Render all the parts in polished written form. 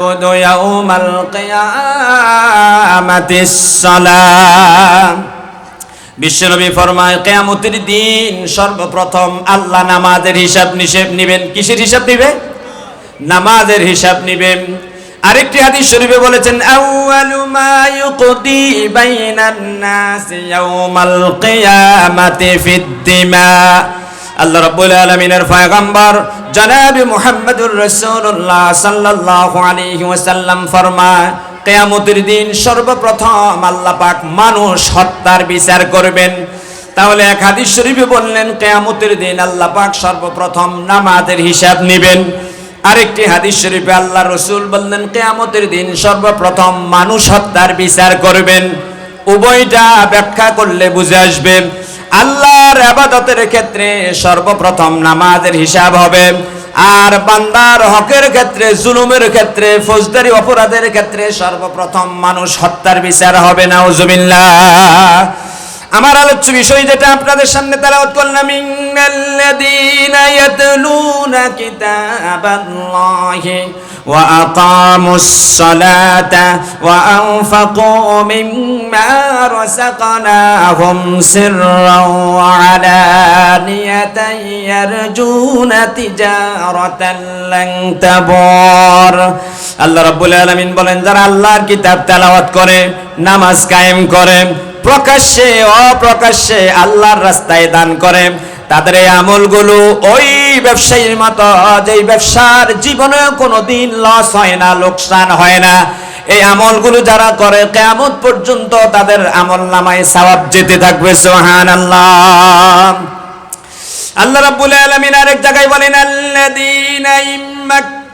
يوم القيامة الصلاة বিশ্বনবী ফরমায় কিয়ামতের দিন সর্বপ্রথম আল্লাহ নামাজের হিসাব নেবেন। কিসের হিসাব নেবেন? নামাজের হিসাব নেবেন। আরেকটি হাদিস শরীফে বলেছেন আউয়ালু মা ইউকদি বাইনান নাস ইয়াউমাল কিয়ামাতি ফিদ দিমা। আল্লাহ রাব্বুল আলামিনের পয়গম্বর জনাব মুহাম্মদুর রাসূলুল্লাহ সাল্লাল্লাহু আলাইহি ওয়াসাল্লাম ফরমায় কিয়ামতের দিন সর্বপ্রথম আল্লাহ পাক মানুষ হত্যার বিচার করবেন। তাহলে এক হাদিস শরীফে বললেন কিয়ামতের দিন আল্লাহ পাক সর্বপ্রথম নামাজের হিসাব নেবেন। আরেকটি হাদিস শরীফে আল্লাহ রাসূল বললেন কিয়ামতের দিন সর্বপ্রথম মানুষ হত্যার বিচার করবেন। উভয়টা ব্যাখ্যা করলে বুঝে আসবে আল্লাহর ইবাদতের ক্ষেত্রে সর্বপ্রথম নামাজের হিসাব হবে, আর বান্দার হকের ক্ষেত্রে, জুলুমের ক্ষেত্রে, ফৌজদারি অপরাধের ক্ষেত্রে সর্বপ্রথম মানুষ হত্যার বিচার হবে। নাউজুবিল্লাহ। আমার আলোচ্য বিষয় যেটা আপনাদের সামনে তেলাওয়াত করলাম, ইন্নাল্লাযীনা ইয়াতলুনা কিতাবাল্লাহি ওয়া আকামুস সালাতা ওয়া আনফাকু মিম্মা রাযাকনাহুম সিররান ওয়া আলানিয়াতান ইয়ারজুনা তিজারাতান লান তাবুর। আল্লাহ রাব্বুল আলামিন বলেন, যারা আল্লাহর কিতাব তেলাওয়াত করে, নামাজ কায়েম করে, প্রকাশ্যে অপ্রকাশ্যে আল্লাহর রাস্তায় দান করে, তাদের এই আমলগুলো ওই ব্যবসায়ীর মতো যেই ব্যবসার জীবনে কোনোদিন লস হয় না, লোকসান হয় না। এই আমলগুলো যারা করে কিয়ামত পর্যন্ত তাদের আমল নামায় সওয়াব যেতে থাকবে। সুবহানাল্লাহ। আল্লাহ রাব্বুল আলামিন আরেক জায়গায় বলেন, আল্লাযীনা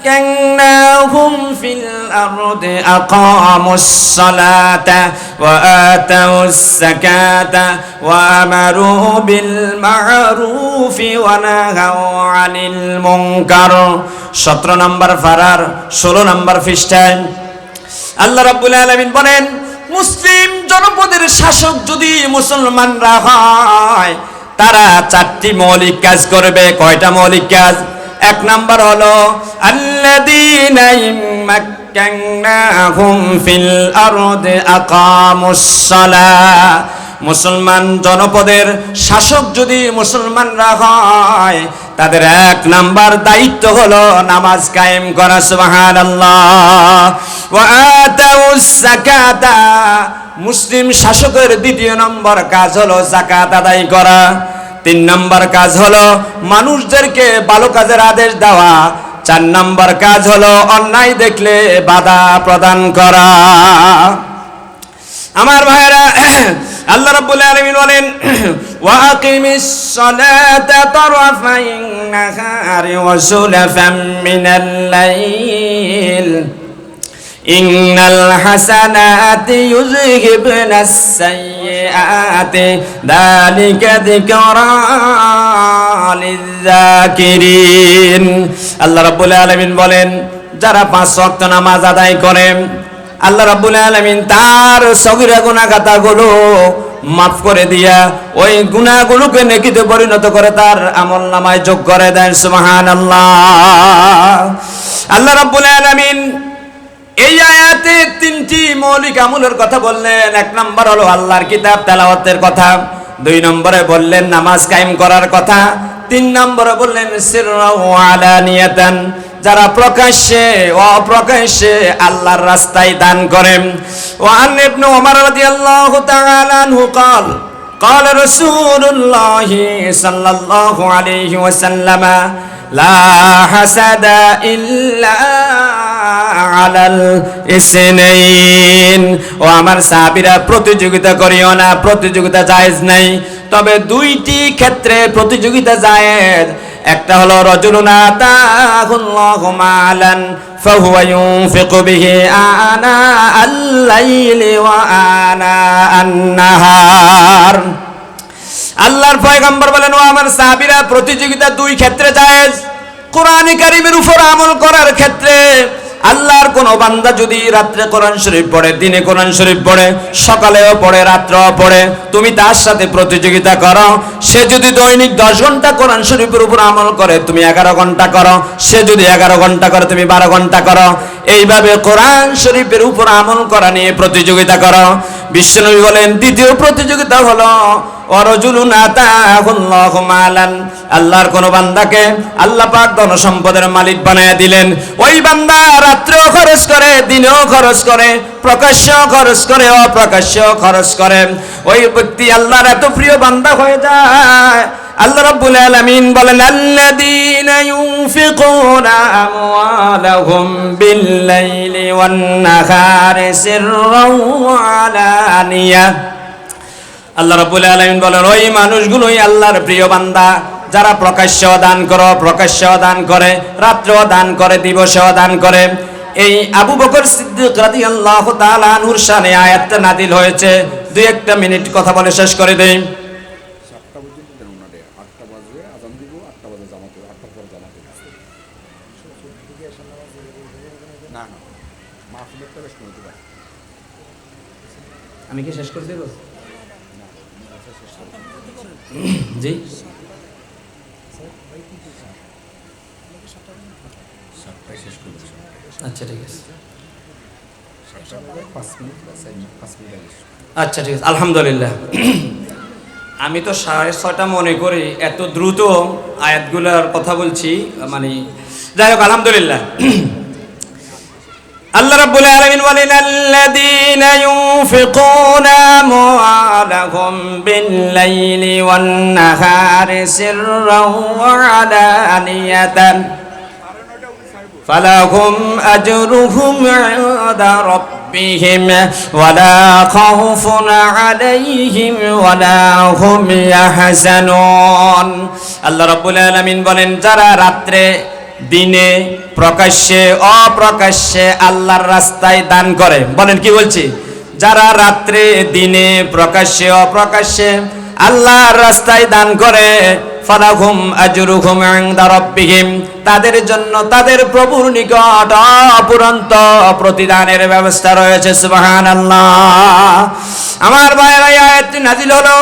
مكناهم في الأرض أقاموا الصلاة وآتوا الزكاة وأمروا بالمعروف ونهوا عن المنكر। 17 নম্বর পারার 16 নম্বর পৃষ্ঠায় আল্লাহ রাব্বুল আলামিন বলেন, মুসলিম জনপদের শাসক যদি মুসলমানরা হয়, তারা 4টি মৌলিক কাজ করবে। কয়টা মৌলিক কাজ? এক নাম্বার হলো আল্লাযীনা মাক্কানাহুম ফিল আরদি আকামুস সালাহ। মুসলমান জনপদের শাসক যদি মুসলমানরা হয়, তাদের এক নাম্বার দায়িত্ব হলো নামাজ কায়েম করা। সুবহানাল্লাহ। ওয়া আতাউস যাকাতা। মুসলিম শাসকের দ্বিতীয় নম্বর কাজ হলো যাকাত আদায় করা। 3 নম্বর কাজ হলো মানুষদেরকে ভালো কাজের আদেশ দেওয়া। 4 নম্বর কাজ হলো অন্যায় দেখলে বাধা প্রদান করা। আমার ভাইরা, আল্লাহ রাব্বুল আলামিন বলেন, ওয়া আকিমিস সালাতা তারফাইন নাহারি ওয়া সুলাফাম মিনাল লাইল ইন্নাল হাসানাতি ইউযহিবনাস সাইয়্যাতি যালিকা যিকরা লিয-যাকিরিন। আল্লাহ রাব্বুল আলামিন বলেন, যারা 5 ওয়াক্ত নামাজ আদায় করে, আল্লাহ রাব্বুল আলামিন তার সগীরা গুনাহ খাতাগুলো মাফ করে দিয়া ওই গুনাহগুলোকে নেকিতে পরিণত করে তার আমলনামায় যোগ করে দেন। সুবহানাল্লাহ। আল্লাহ রাব্বুল আলামিন এই আয়াতে 3টি মৌলিক আমলের কথা বললেন। 1 নম্বর হলো আল্লাহর কিতাব তেলাওয়াতের কথা, 2 নম্বরে বললেন নামাজ কায়েম করার কথা, 3 নম্বরে বললেন সিররান ওয়া আলানিয়াতান, যারা প্রকাশ্যে অপ্রকাশ্যে আল্লাহর রাস্তায় দান করেন। ওয়ান ইবনে ওমর রাদিয়াল্লাহু তাআলা আনহু قال قال رسول الله صلى الله عليه وسلم لا حسد إلا আলাল ইসনাইন। ও আমার সাহাবীরা, প্রতিযোগিতা করিও না, প্রতিযোগিতা জায়েজ নাই, তবে 2টি ক্ষেত্রে প্রতিযোগিতা জায়েজ। একটা হলো রাজুলুন আতাহুল্লাহু মালান ফাহুয়া ইউনফিকু বিহি আনা আল-লাইলি ওয়া আনা আন-নাহার। আল্লাহর পয়গম্বর বলেন, ও আমার সাহাবীরা, প্রতিযোগিতা 2 ক্ষেত্রে জায়েজ। কোরআন কারীমের উপর আমল করার ক্ষেত্রে আল্লাহর কোন বান্দা যদি রাত্রে কোরআন শরীফ পড়ে, দিনে কোরআন শরীফ পড়ে, সকালেও পড়ে, রাত্রেও পড়ে, তুমি তার সাথে প্রতিযোগিতা করো। সে যদি দৈনিক 10 ঘন্টা কোরআন শরীফের উপর আমল করে, তুমি 11 ঘন্টা করো। সে যদি 11 ঘন্টা করে, তুমি 12 ঘন্টা করো। এইভাবে কোরআন শরীফের উপর আমল করা নিয়ে প্রতিযোগিতা করো। বিশ্বনবী বলেন দ্বিতীয় প্রতিযোগিতা হলো ওয়ারাজুলুন আতাহুল্লাহু মালান, আল্লাহর কোন বান্দাকে আল্লাহ পাক ধন সম্পদের মালিক বানায়া দিলেন, ওই বান্দা রাত্রেও খরচ করে, দিনেও খরচ করে, প্রকাশ্য খরচ করে, অপ্রকাশ্য খরচ করে, ওই ব্যক্তি আল্লাহর এত প্রিয় বান্দা হয়ে যায়। আল্লাহ রাব্বুল আলামিন বলেন আল্লাযীনা ইউনফিকুনা আমওয়ালাহুম বিল-লাইলি ওয়ান-নাহারি সিররান ওয়া আলানিয়া। আল্লাহ রাব্বুল আলামিন বলেন ওই মানুষগুলোই আল্লাহর প্রিয় বান্দা যারা প্রকাশ্যেও দান করে, প্রকাশ্যেও দান করে, রাত্রেও দান করে, দিবসেও দান করে। এই আবু বকর সিদ্দিক রাদিয়াল্লাহু তাআলা আনহুর শানে আয়াতটা নাযিল হয়েছে। 2-1 মিনিট কথা বলে শেষ করে দেই। আমি কি শেষ করে দেব? জি আচ্ছা ঠিক আছে, আচ্ছা ঠিক আছে, আলহামদুলিল্লাহ। আমি তো 6:30 মনে করি, এত দ্রুত আয়াতগুলোর কথা বলছি, মানে যাই হোক আলহামদুলিল্লাহ। আল্লাহ রাব্বুল আলামিন বলেন আল্লাযীনা ইউনফিকুনা আমওয়ালাহুম বিল-লাইলি ওয়ান-নাহারি সিররান ওয়া আলানিয়াতান ফালাহুম আজরুহুম ইনদা রাব্বিহিম ওয়ালা খাউফুন আলাইহিম ওয়ালা হুম ইয়াহজানুন। আল্লাহ রাব্বুল আলামিন বলেন যারা রাত্রে দিনে প্রকাশ্যে অপ্রকাশ্যে আল্লাহর রাস্তায় দান করে, বলেন কি বলছি, যারা রাত্রে দিনে প্রকাশ্যে অপ্রকাশ্যে আল্লাহর রাস্তায় দান করে, ফালাহুম আজরুহুম ইনদা রাব্বিহিম, তাদের জন্য তাদের প্রভুর নিকট অপুরন্ত প্রতিদানের ব্যবস্থা রয়েছে। সুবহানাল্লাহ। আমার ভাইরা, এই আয়াতটি নাযিল হলো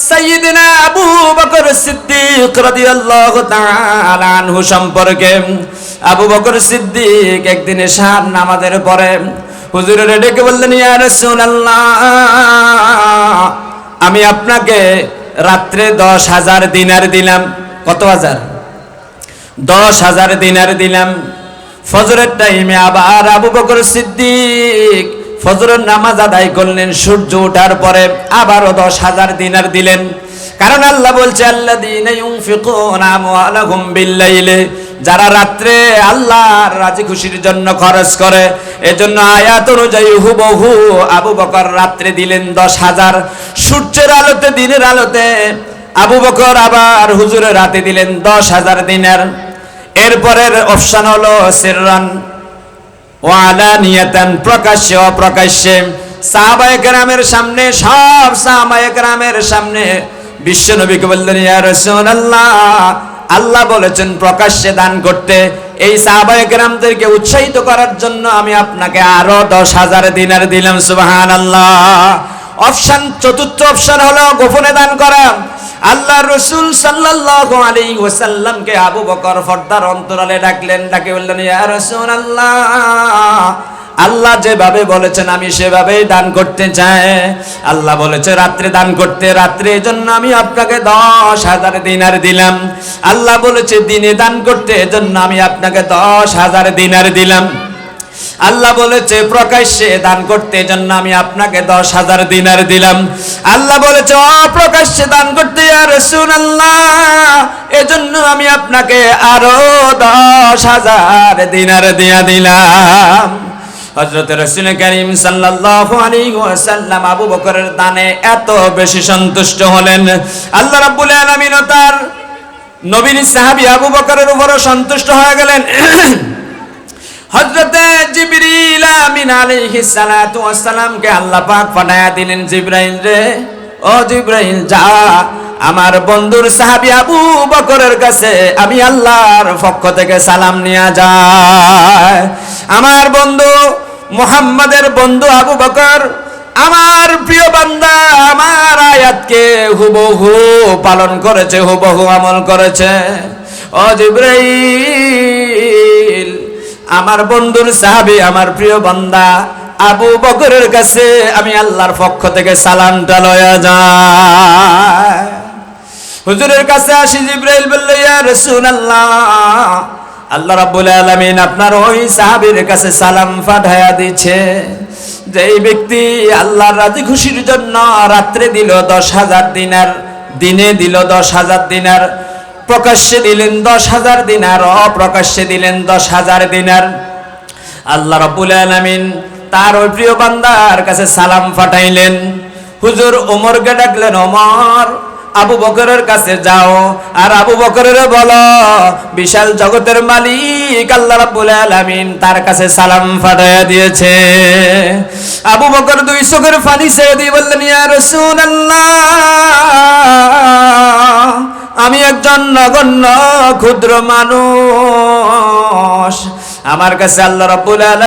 সাইয়্যিদিনা আবু বকর সিদ্দিক রাদিয়াল্লাহু তাআলা আনহু সম্পর্কে। আবু বকর সিদ্দিক একদিন এশার নামাজের পরে হুজুরের ডেকে বললেন, ইয়া রাসূলুল্লাহ, আমি আপনাকে রাত্রে 10,000 দিনার দিলাম। কত হাজার? 10,000 দিনার দিলাম। ফজরের টাইমে আবার আবু বকর সিদ্দিক ফজরের নামাজ আদায় করলেন, সূর্য ওঠার পরে আবারও 10,000 দিনার দিলেন। কারণ আল্লাহ বলছে আল্লাযীনা ইউনফিকুনা আমওয়ালাহুম বিল-লাইলি, যারা রাত্রে আল্লাহর রাজি খুশির জন্য খরচ করে। এজন্য আয়াত অনুযায়ী হুবহু আবু বকর রাত্রে দিলেন 10,000, সূর্যের আলোতে দিনের আলোতে আবু বকর আবার হুজুরের রাতে দিলেন 10,000 দিনার। এরপরের অপশন হলো সিররান ওয়া আলানিয়াতান, প্রকাশ্যে অপ্রকাশ্যে। সাহাবায়ে কেরামের সামনে, সব সাহাবায়ে কেরামের সামনে বিশ্ব নবীকে বললেন, ইয়া রাসূলুল্লাহ, আল্লাহ বলেছেন প্রকাশ্যে দান করতে। এই সাহাবায়ে কেরামদেরকে উৎসাহিত করার জন্য আমি আপনাকে আরো 10,000 দিনার দিলাম। সুবহানাল্লাহ। অপশন, চতুর্থ অপশন হলো গোপনে দান করা। আল্লাহ রাসূল সাল্লাল্লাহু আলাইহি ওয়াসাল্লামকে আবু বকর পর্দার অন্তরালে ডাকলেন, ডাকে বললেন, ইয়া রাসূলুল্লাহ, আল্লাহ যেভাবে বলেছেন আমি সেভাবেই দান করতে চাই। আল্লাহ বলেছে রাত্রে দান করতে, রাত্রে, এজন্য আমি আপনাকে 10,000 দিনার দিলাম। আল্লাহ বলেছে দিনে দান করতে, এজন্য আমি আপনাকে 10,000 দিনার দিলাম। আল্লাহ বলেছে প্রকাশ্যে দান করতে, এজন্য আমি আপনাকে 10,000 দিনার দিলাম। আল্লাহ বলেছে অপ্রকাশ্যে দান করতে, ইয়া রাসূলুল্লাহ, এজন্য আমি আপনাকে আরো 10,000 দিনার দিয়া দিলাম। হযরত রাসূল করিম সাল্লাল্লাহু আলাইহি ওয়াসাল্লাম আবু বকরের দানে এত বেশি সন্তুষ্ট হলেন, আল্লাহ রাব্বুল আলামিন তার নবীর সাহাবী আবু বকরের উপরও সন্তুষ্ট হয়ে গেলেন। হযরতে জিবরিল আমিন আলাইহিস সালাতু ওয়াস সালামকে আল্লাহ পাক পাঠায়া দিলেন, জিবরাইল রে, ও জিবরাইল, যা আমার বন্ধুর সাহাবী আবু বকরের কাছে আমি আল্লাহর পক্ষ থেকে সালাম নিয়ে যায়। আমার বন্ধু মুহাম্মাদের বন্ধু আবু বকর আমার প্রিয় বান্দা, আমার আয়াতকে হুবহু পালন করেছে, হুবহু আমল করেছে। ও জিবরাইল, আমার বন্ধুর সাহাবী, আমার প্রিয় বান্দা আবু বকরের কাছে আমি আল্লাহর পক্ষ থেকে সালামটা লয়া যাই। হুজুরের কাছে আসি, জিবরাইল বলল, ইয়া রাসূলুল্লাহ, আল্লাহ রাব্বুল আলামিন আপনার ওই সাহাবীর কাছে সালাম পাঠায়া দিচ্ছে, যেই ব্যক্তি আল্লাহর রাজি খুশির জন্য রাত্রে দিল 10,000 দিনার, দিনে দিল 10,000 দিনার, প্রকাশ্যে দিলেন 10,000 দিনার, অপ্রকাশ্যে দিলেন 10,000 দিনার। আল্লাহ রাব্বুল আলামিন তার ওই প্রিয় বান্দার কাছে সালাম পাঠাইলেন। হুজুর ওমরকে ডাকলেন, ওমর আবু বকরের কাছে যাও, আর আবু বকরের বলো বিশাল জগতের মালিক আল্লাহ রাব্বুল আলামিন তার কাছে সালাম পাঠাইয়া দিয়েছে। আবু বকর দুই চোখের পানি ছেড়ে দিয়ে বললেন, ইয়া রাসূলুল্লাহ, আমি একজন নগণ্য ক্ষুদ্র মানুষ, আমার কাছে আল্লাহ রাব্বুল আলামিন